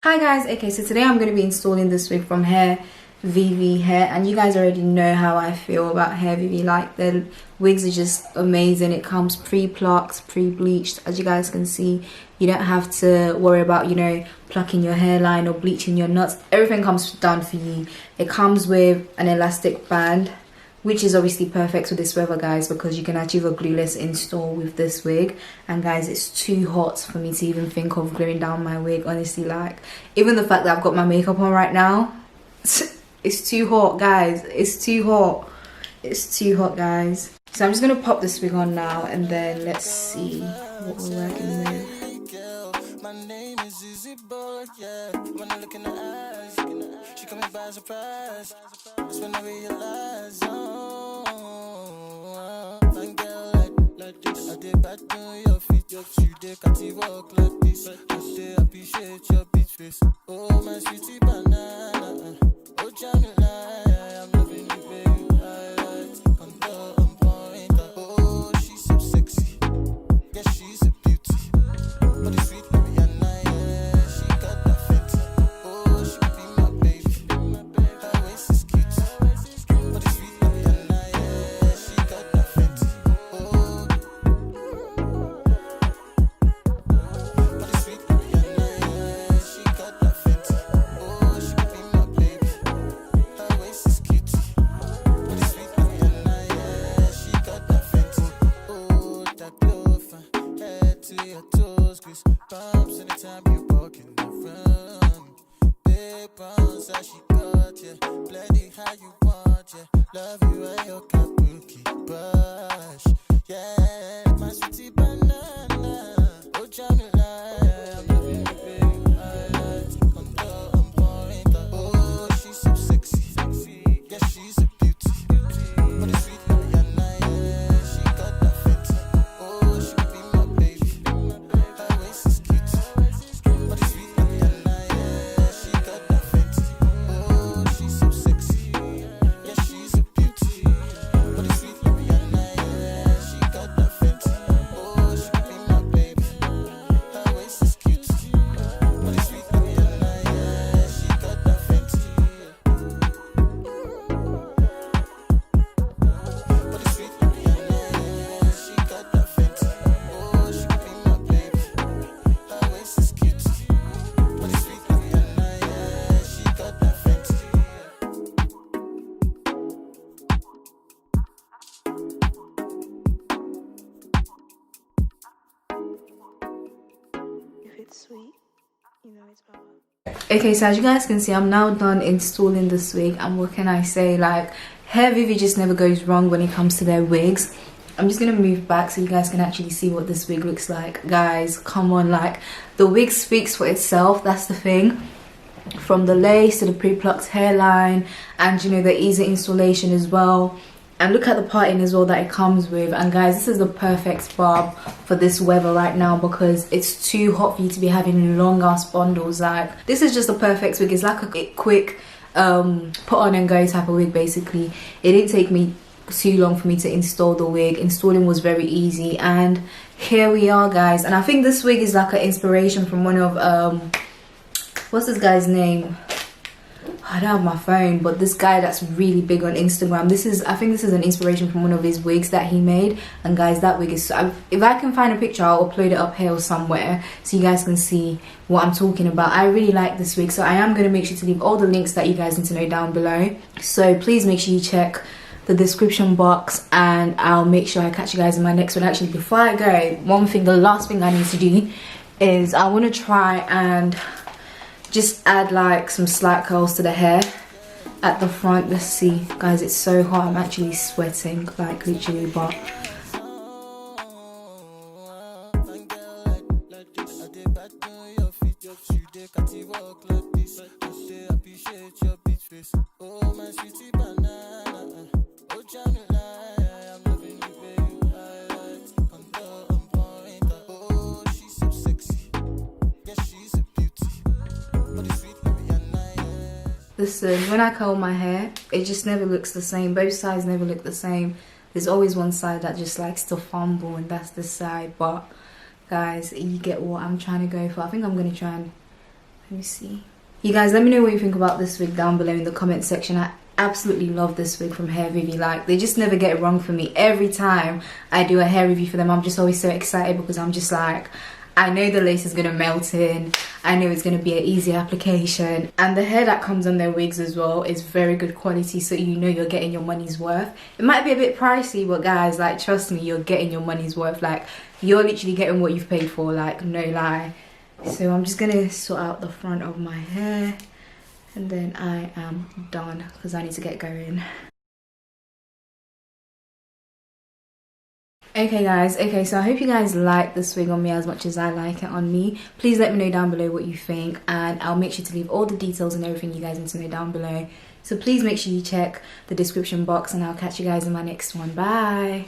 Hi guys, okay, so today I'm going to be installing this wig from Hairvivi hair, and you guys already know how I feel about Hairvivi. Like, the wigs are just amazing. It comes pre-plucked, pre-bleached. As you guys can see, you don't have to worry about, you know, plucking your hairline or bleaching your knots. Everything comes done for you. It comes with an elastic band, which is obviously perfect for this weather, guys, because you can achieve a glueless install with this wig. And guys, it's too hot for me to even think of gluing down my wig, honestly. Like, even the fact that I've got my makeup on right now, it's too hot, guys. It's too hot. It's too hot, guys. So I'm just gonna pop this wig on now, and then let's see what we're working with. My name is Easy Boy, yeah. When I look in the eyes, she coming by surprise. That's when I realize, fine girl like this. I did back to your feet, you did can't walk like this. I say appreciate your beach face. Oh my sweetie banana, oh Jamila, I'm loving you, baby. On point. Oh, she's so sexy. Yeah, she's a beauty. But it's sweet. Sweet, you know it's power. Okay, so as you guys can see, I'm now done installing this wig, and what can I say, like, Hairvivi just never goes wrong when it comes to their wigs. I'm just gonna move back so you guys can actually see what this wig looks like. Guys, come on, like, the wig speaks for itself. That's the thing. From the lace to the pre-plucked hairline, and you know, the easy installation as well. And look at the parting as well that it comes with. And guys, this is the perfect barb for this weather right now, because it's too hot for you to be having long ass bundles. Like, this is just the perfect wig. It's like a quick put on and go type of wig, basically. It didn't take me too long for me to install the wig. Installing was very easy, and here we are, guys. And I think this wig is like an inspiration from one of what's this guy's name? I don't have my phone, but this guy that's really big on Instagram, I think this is an inspiration from one of his wigs that he made. And guys, that wig is if I can find a picture, I'll upload it up here or somewhere so you guys can see what I'm talking about. I really like this wig, so I am going to make sure to leave all the links that you guys need to know down below. So please make sure you check the description box, and I'll make sure I catch you guys in my next one. Actually, before I go, the last thing I need to do is I want to try and just add like some slight curls to the hair at the front. Let's see, guys, it's so hot. I'm actually sweating, like, literally, but listen, when I curl my hair, it just never looks the same. Both sides never look the same. There's always one side that just likes to fumble, and that's the side. But guys, you get what I'm trying to go for. I think I'm going to try and Let me see. You guys, let me know what you think about this wig down below in the comment section. I absolutely love this wig from Hairvivi. Like, they just never get it wrong for me. Every time I do a hair review for them, I'm just always so excited because I'm just like, I know the lace is going to melt in. I know it's going to be an easy application. And the hair that comes on their wigs as well is very good quality, so you know you're getting your money's worth. It might be a bit pricey, but guys, like, trust me, you're getting your money's worth. Like, you're literally getting what you've paid for, like, no lie. So I'm just going to sort out the front of my hair. And then I am done because I need to get going. Okay guys, so I hope you guys like this wig on me as much as I like it on me. Please let me know down below what you think, and I'll make sure to leave all the details and everything you guys need to know down below. So please make sure you check the description box, and I'll catch you guys in my next one. Bye!